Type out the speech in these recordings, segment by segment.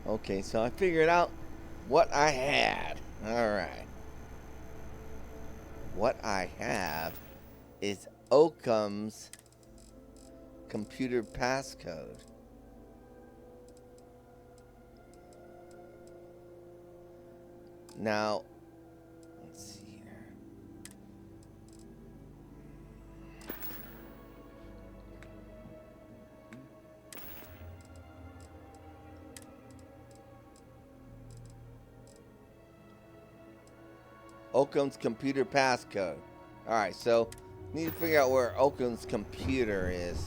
Okay, so I figured out what I had. Alright. What I have is Occam's computer passcode. Now, let's see here. Occam's computer passcode. Alright, so need to figure out where Occam's computer is.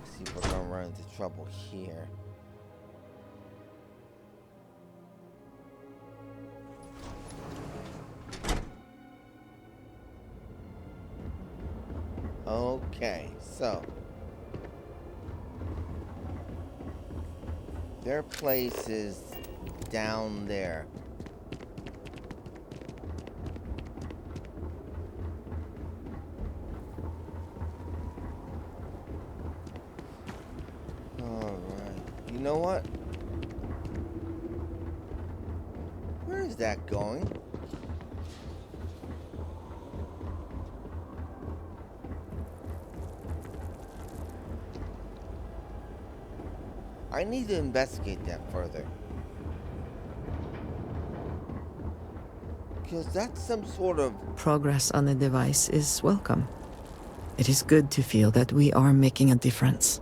See if we're gonna run into trouble here. Okay, so their place is down there. Alright. You know what? Where is that going? I need to investigate that further. Because that's some sort of... Progress on the device is welcome. It is good to feel that we are making a difference.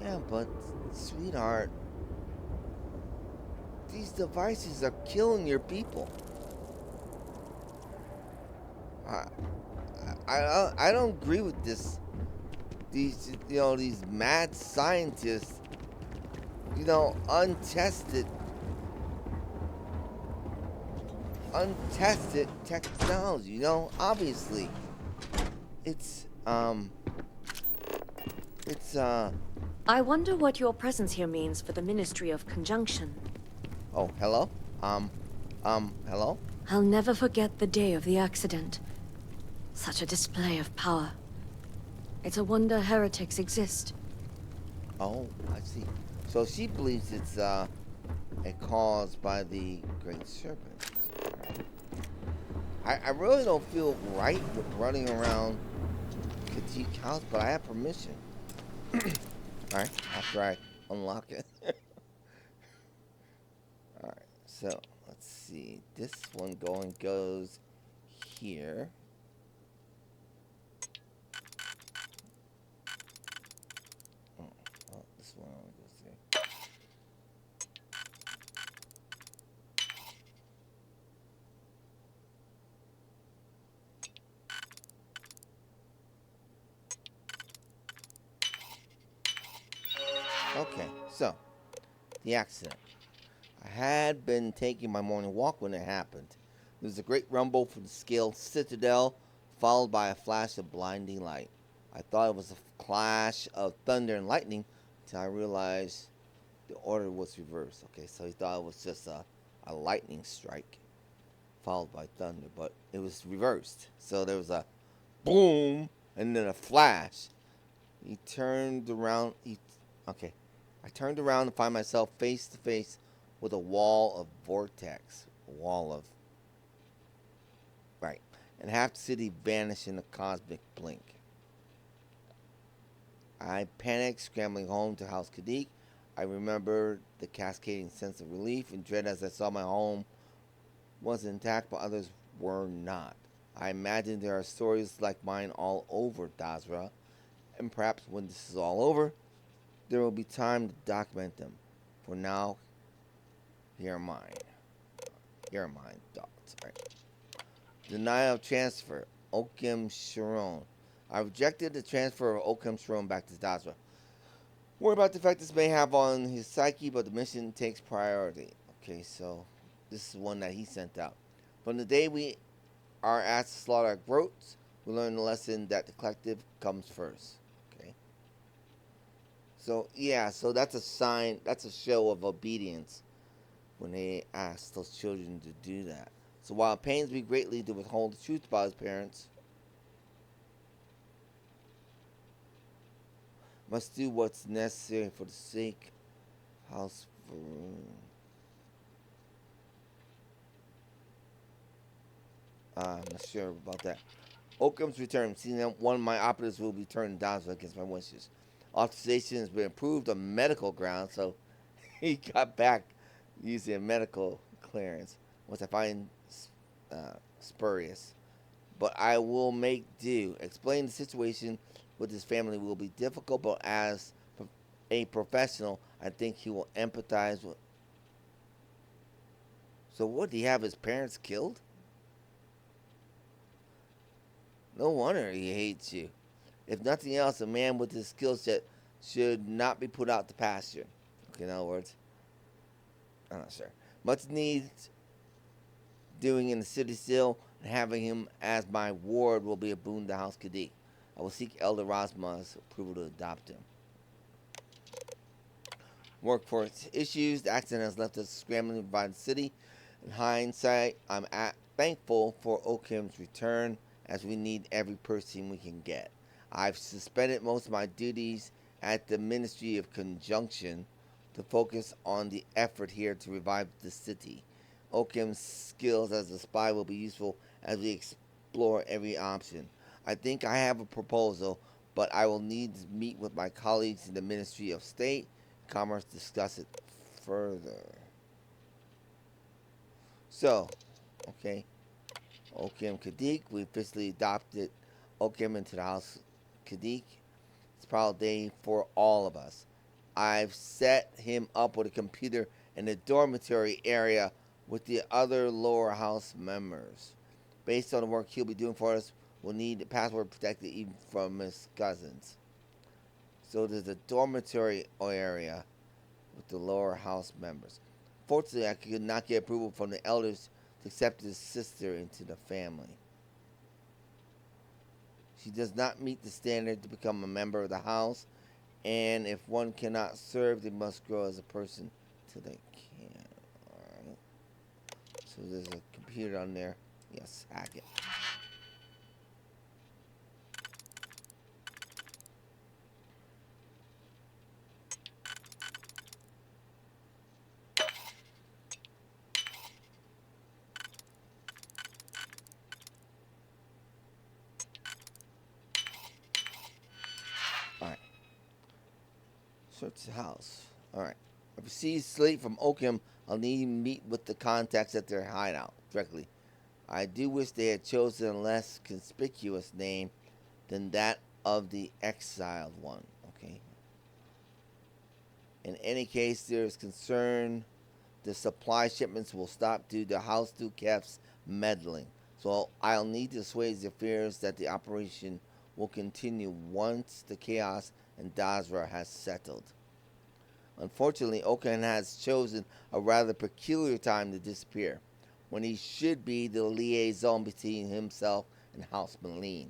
Yeah, but, sweetheart, these devices are killing your people. I don't agree with this. These mad scientists, untested technology, obviously. It's I wonder what your presence here means for the Ministry of Conjunction. oh, hello? Hello? I'll never forget the day of the accident. Such a display of power. It's a wonder heretics exist. Oh, I see. So she believes it's a cause by the Great Serpent. I really don't feel right with running around Katique House, but I have permission. Alright, after I unlock it. Alright, so let's see. This one goes here. Oh, well, this one only goes there. Okay, so the accident. I had been taking my morning walk when it happened. There was a great rumble from the scaled citadel, followed by a flash of blinding light. I thought it was a clash of thunder and lightning until I realized the order was reversed. Okay, so he thought it was just a lightning strike followed by thunder, but it was reversed. So there was a boom and then a flash. He turned around. Okay, I turned around to find myself face to face with a wall of vortex. A wall of... Right. And half the city vanished in a cosmic blink. I panicked, scrambling home to House Kadik. I remember the cascading sense of relief and dread as I saw my home was intact, but others were not. I imagine there are stories like mine all over Dazra, and perhaps when this is all over, there will be time to document them. For now, here are mine. Here are mine thoughts. Right. Denial of transfer. Occam Sharon. I rejected the transfer of Occam Sharon back to Dazra. Worry about the effect this may have on his psyche, but the mission takes priority. Okay, so this is one that he sent out. From the day we are asked to slaughter our groats, we learn the lesson that the collective comes first. Okay. So, yeah, so that's a sign, that's a show of obedience when they ask those children to do that. So while it pains me greatly to withhold the truth about his parents, Must do what's necessary for the sake house for. I'm not sure about that. Oakham's return. Seeing that one of my operatives will be turned down against my wishes. Authorization has been approved on medical grounds, so he got back using a medical clearance, which I find spurious. But I will make do. Explain the situation with his family will be difficult, but as a professional, I think he will empathize with. So, what, did he have his parents killed? No wonder he hates you. If nothing else, a man with his skill set should not be put out to pasture. Okay, in other words, I'm not sure. Much needs doing in the city still, and having him as my ward will be a boon to House Kadik. I will seek Elder Rosma's approval to adopt him. Workforce issues. The accident has left us scrambling by the city. In hindsight, I'm thankful for Oakham's return, as we need every person we can get. I've suspended most of my duties at the Ministry of Conjunction to focus on the effort here to revive the city. Oakham's skills as a spy will be useful as we explore every option. I think I have a proposal, but I will need to meet with my colleagues in the Ministry of State and Commerce to discuss it further. So, okay. Oakham Kadik, we officially adopted Oakham into the House Kadik. It's a proud day for all of us. I've set him up with a computer in the dormitory area with the other lower house members. Based on the work he'll be doing for us, we'll need the password protected even from his cousins. So there's a dormitory area with the lower house members. Fortunately, I could not get approval from the elders to accept his sister into the family. She does not meet the standard to become a member of the house, and if one cannot serve, they must grow as a person till they can. Alright. So there's a computer on there. Yes, hack it. Alright. Search the house. Alright. If I see slate from Oakham, I'll need to meet with the contacts at their hideout directly. I do wish they had chosen a less conspicuous name than that of the exiled one. Okay. In any case, there is concern the supply shipments will stop due to House Dukef's meddling. So I'll need to assuage the fears that the operation will continue once the chaos in Dazra has settled. Unfortunately, Okan has chosen a rather peculiar time to disappear, when he should be the liaison between himself and House Malene.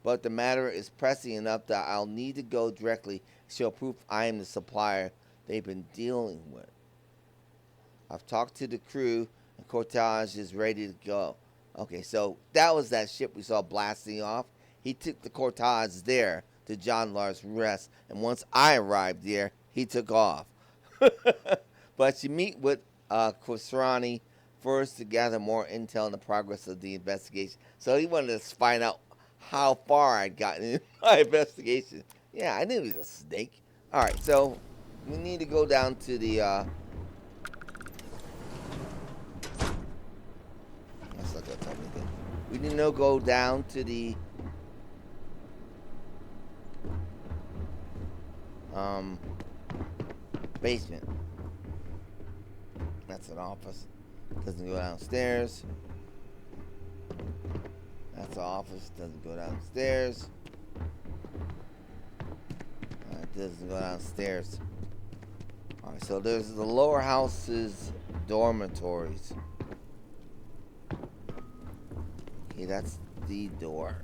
But the matter is pressing enough that I'll need to go directly to show proof I am the supplier they've been dealing with. I've talked to the crew, and Cortage is ready to go. Okay, so that was that ship we saw blasting off. He took the Cortage there to John Lar's rest, and once I arrived there, he took off. But you meet with Khosrani first to gather more intel on the progress of the investigation. So he wanted to find out how far I'd gotten in my investigation. Yeah, I knew he was a snake. Alright, so we need to go down to the that's not gonna tell me anything. We need to go down to the basement. That's an office. Doesn't go downstairs. That's an office. Doesn't go downstairs. Doesn't go downstairs. Alright, so there's the lower house's dormitories. Okay, that's the door.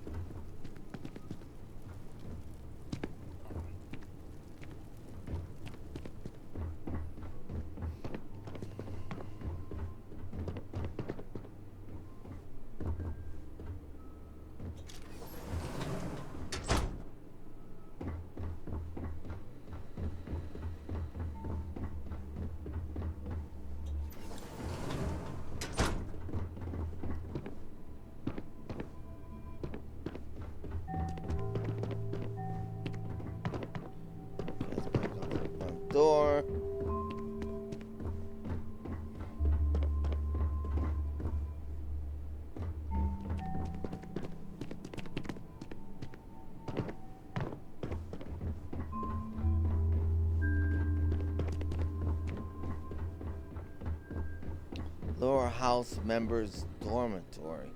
Lower house members' dormitory.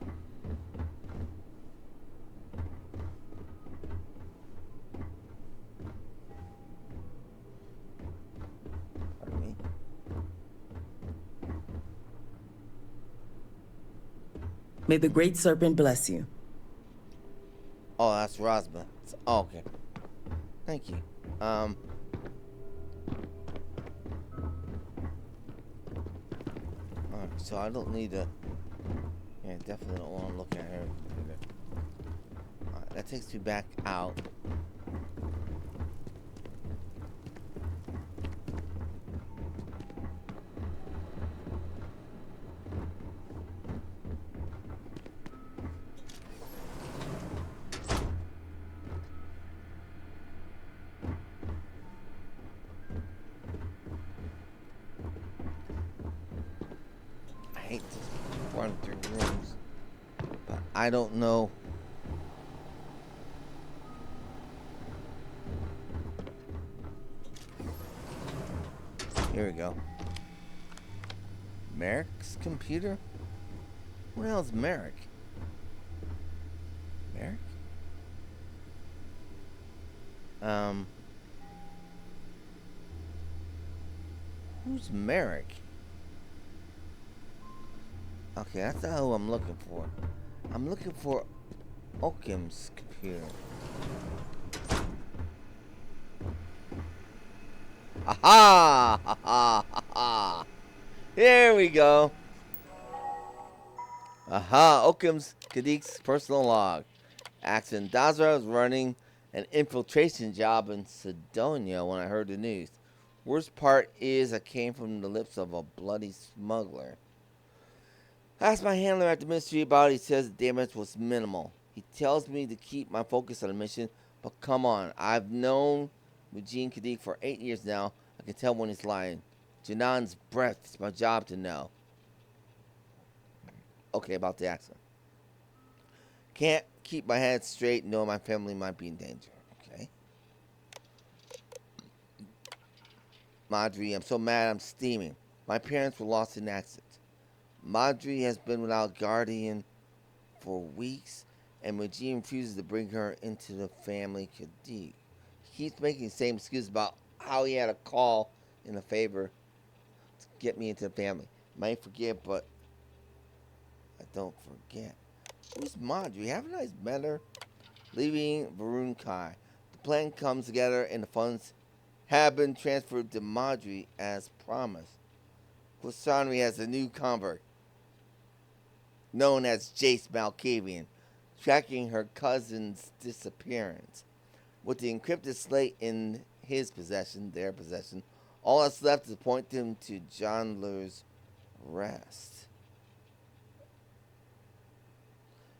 Pardon me. May the Great Serpent bless you. Oh, that's Rosma. Oh, okay. Thank you. Alright, so I don't need to. Yeah, definitely don't want to look at her computer. Alright, that takes me back out. I hate this running through rooms, but I don't know. Here we go. Merrick's computer? Who the hell's Merrick? Merrick? Who's Merrick? Okay, that's not who I'm looking for. I'm looking for Oakham's computer. Aha! Ha ha ha ha! Here we go. Aha! Oakham's Kadik's personal log. Axon Dazra was running an infiltration job in Sidonia when I heard the news. Worst part is I came from the lips of a bloody smuggler. I asked my handler at the ministry about it. He says the damage was minimal. He tells me to keep my focus on the mission, but come on. I've known Eugene Kadik for 8 years now. I can tell when he's lying. Janan's breath. It's my job to know. Okay, about the accident. Can't keep my head straight knowing my family might be in danger. Okay. Madri, I'm so mad I'm steaming. My parents were lost in an accident. Madri has been without guardian for weeks, and Majid refuses to bring her into the family Kadik. He keeps making the same excuse about how he had a call in a favor to get me into the family. Might forget, but I don't forget. Who's Madri? Haven't I met her? Leaving Varun Kai. The plan comes together and the funds have been transferred to Madri as promised. Kwasanri has a new convert, known as Jace Malkavian, tracking her cousin's disappearance. With the encrypted slate in his possession, their possession, all that's left is to point them to John Lure's rest.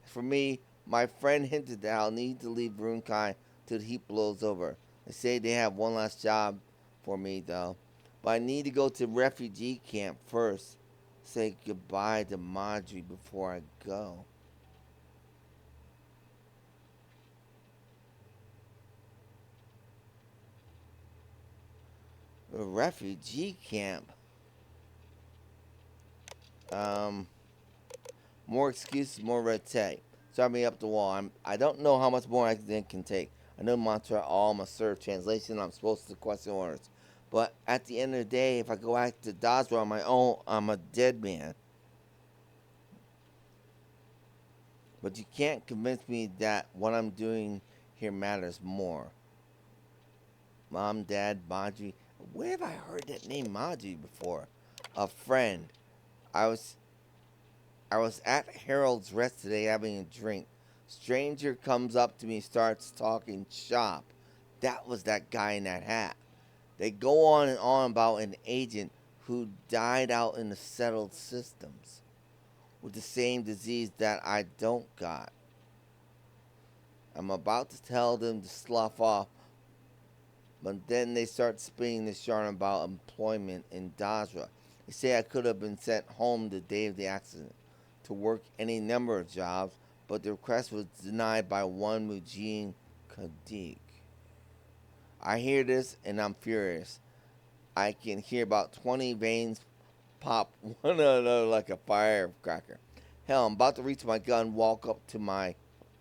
For me, my friend hinted that I'll need to leave Runkai till the heat blows over. They say they have one last job for me, though. But I need to go to refugee camp first. Say goodbye to Madri before I go. A refugee camp. More excuses, more red tape. Start me up the wall. I don't know how much more I can take. I know mantra all must serve translation. I'm supposed to question orders. But at the end of the day, if I go back to Dazra on my own, I'm a dead man. But you can't convince me that what I'm doing here matters more. Mom, Dad, Madri. Where have I heard that name Madri before? A friend. I was at Harold's Rest today having a drink. Stranger comes up to me, starts talking shop. That was that guy in that hat. They go on and on about an agent who died out in the settled systems with the same disease that I don't got. I'm about to tell them to slough off, but then they start spinning this yarn about employment in Dazra. They say I could have been sent home the day of the accident to work any number of jobs, but the request was denied by one Mujin Kadik. I hear this and I'm furious. I can hear about 20 veins pop one another like a firecracker. Hell, I'm about to reach my gun, walk up to my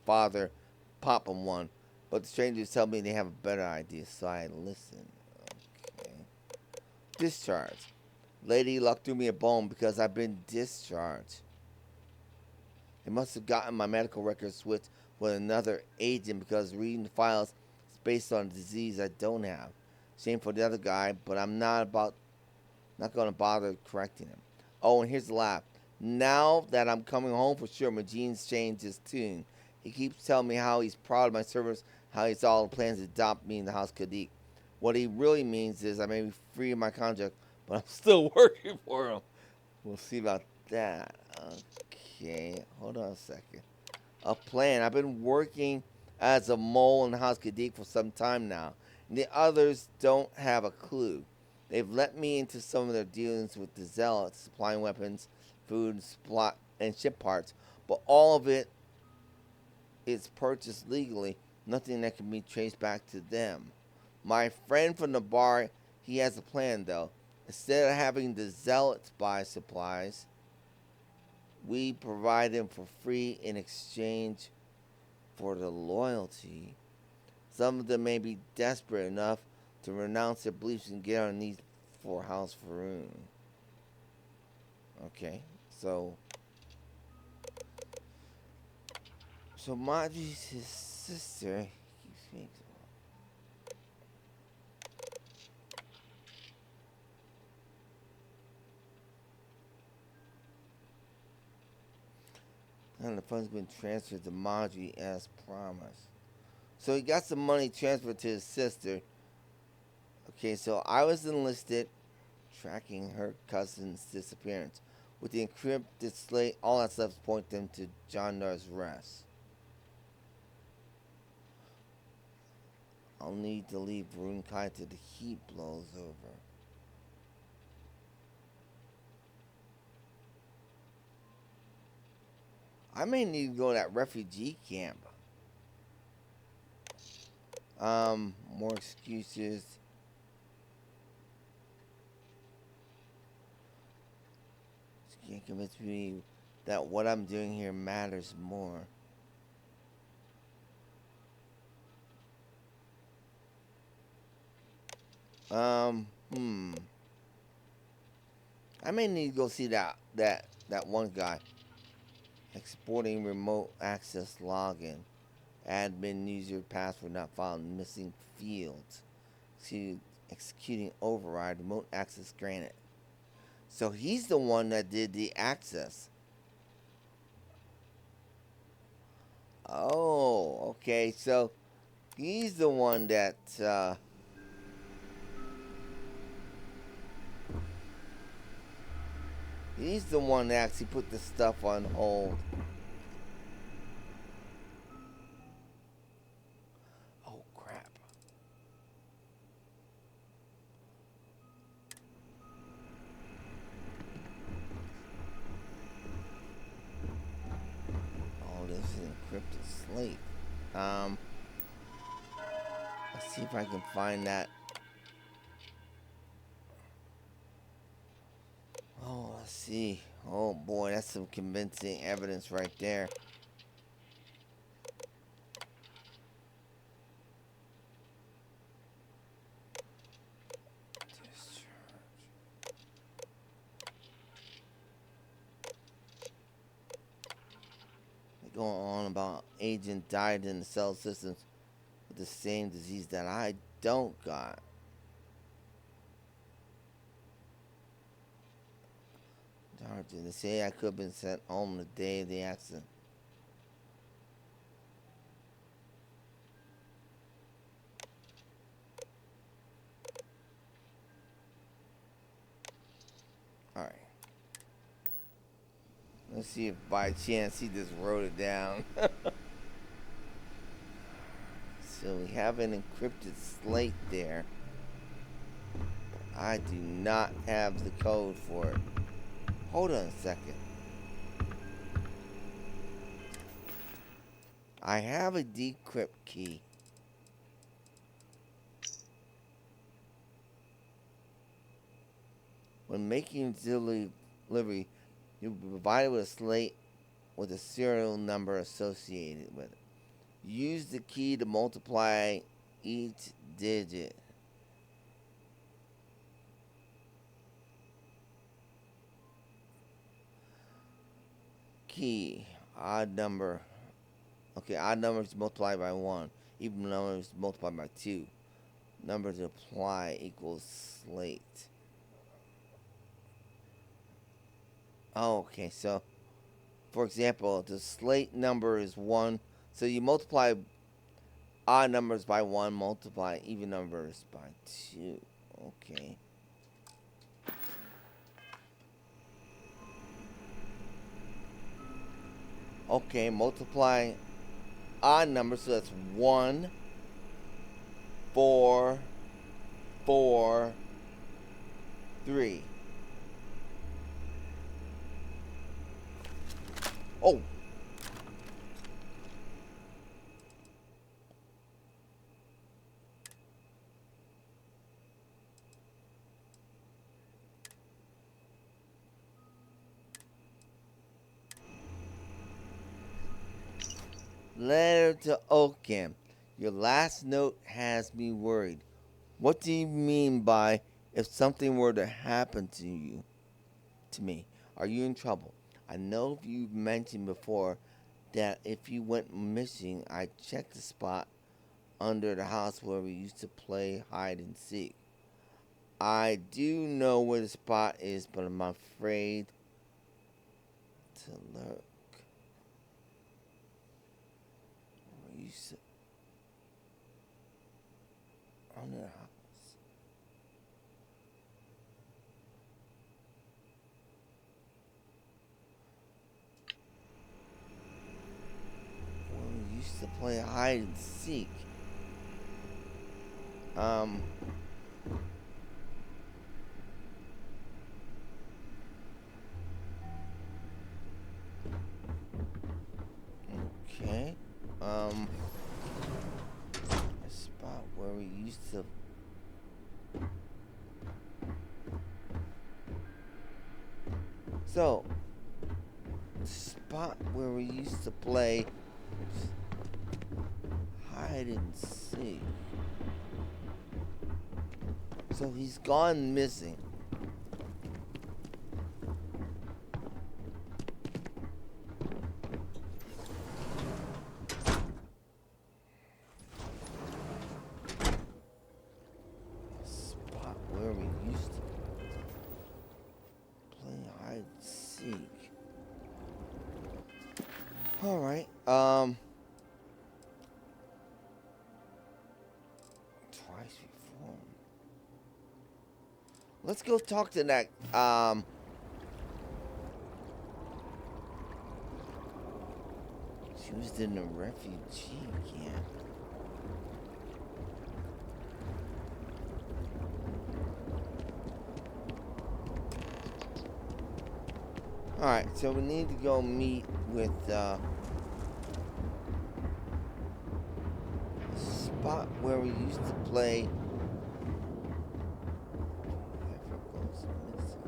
father, pop him one. But the strangers tell me they have a better idea, so I listen. Okay. Discharge. Lady Luck threw me a bone because I've been discharged. They must have gotten my medical records switched with another agent because reading the files is based on a disease I don't have. Shame for the other guy, but I'm not going to bother correcting him. Oh, and here's the laugh. Now that I'm coming home for sure, Magene's changed his tune. He keeps telling me how he's proud of my service, how he's all plans to adopt me in the House Kadik. What he really means is I may be free of my contract, but I'm still working for him. We'll see about that. Okay, hold on a second. A plan. I've been working as a mole in the House Kadik for some time now, and the others don't have a clue. They've let me into some of their dealings with the Zealots, supplying weapons, food, and ship parts, but all of it is purchased legally, nothing that can be traced back to them. My friend from the bar, he has a plan though. Instead of having the Zealots buy supplies, we provide them for free in exchange for the loyalty. Some of them may be desperate enough to renounce their beliefs and get on their knees for House Faroon. Okay, so Marjorie's his sister. He keeps and the funds been transferred to Marjorie as promised. So he got some money transferred to his sister. Okay, so I was enlisted tracking her cousin's disappearance. With the encrypted slate, all that stuff point them to John Dar's rest. I'll need to leave Runkai till the heat blows over. I may need to go to that refugee camp. More excuses. Just can't convince me that what I'm doing here matters more. I may need to go see that one guy. Exporting remote access login. Admin user password not found. Missing fields. Executing override. Remote access granted. So he's the one that did the access. Oh, okay. So he's the one that he's the one that actually put the stuff on hold. Oh, crap. Oh, this is an encrypted slate. Let's see if I can find that. Oh, let's see. Oh boy, that's some convincing evidence right there. Discharge. They're going on about agent died in the cell systems with the same disease that I don't got. They say I could have been sent home the day of the accident. Alright. Let's see if by chance he just wrote it down. So we have an encrypted slate there. I do not have the code for it. Hold on a second. I have a decrypt key. When making delivery, you'll be provided with a slate with a serial number associated with it. Use the key to multiply each digit. Key, odd number. Okay, odd numbers multiplied by 1. Even numbers multiplied by 2. Number to apply equals slate. Oh, okay, so for example, the slate number is 1. So you multiply odd numbers by 1, multiply even numbers by 2. Okay. Okay, multiply odd numbers, so that's 1, 4, 4, 3. Oh! Letter to Oakham. Your last note has me worried. What do you mean by if something were to happen to you, to me? Are you in trouble? I know you've mentioned before that if you went missing, I checked the spot under the house where we used to play hide and seek. I do know where the spot is, but I'm afraid to lurk. Where you sit under the house. Where we used to play hide and seek. Okay. A spot where we used to. So, the spot where we used to play hide and seek. So he's gone missing. Spot where we used to play hide and seek. Alright, twice before. Let's go talk to that, she was in a refugee camp. Alright, so we need to go meet with, spot where we used to play. Whoever goes missing.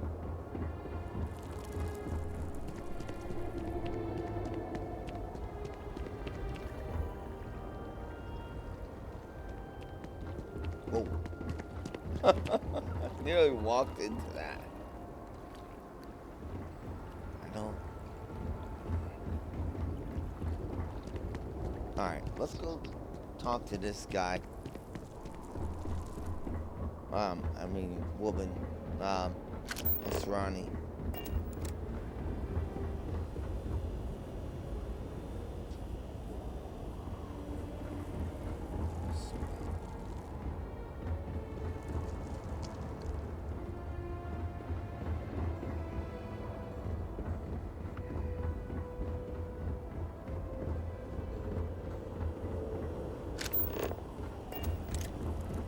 Whoa. Nearly walked into that. I don't. Alright, let's go talk to this guy. Woman. It's Ronnie.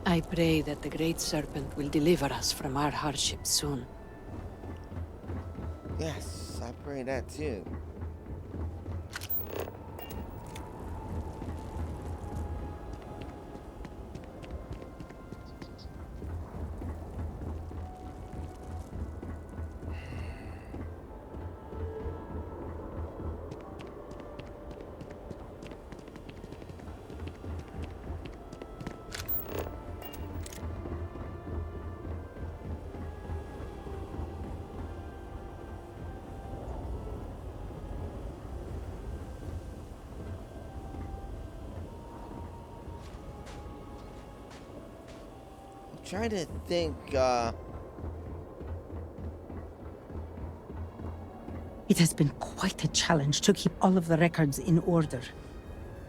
I pray that the Great Serpent will deliver us from our hardships soon. Yes, I pray that too. trying to think, It has been quite a challenge to keep all of the records in order.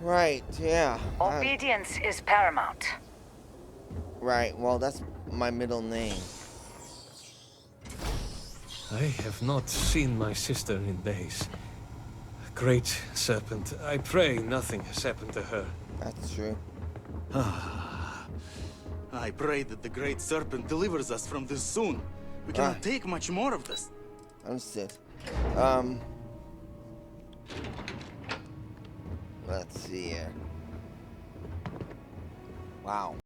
right, yeah. Obedience is paramount. Right, well, that's my middle name. I have not seen my sister in days. Great Serpent, I pray nothing has happened to her. That's true. I pray that the Great Serpent delivers us from this soon. We cannot take much more of this. Understood. Let's see here. Wow.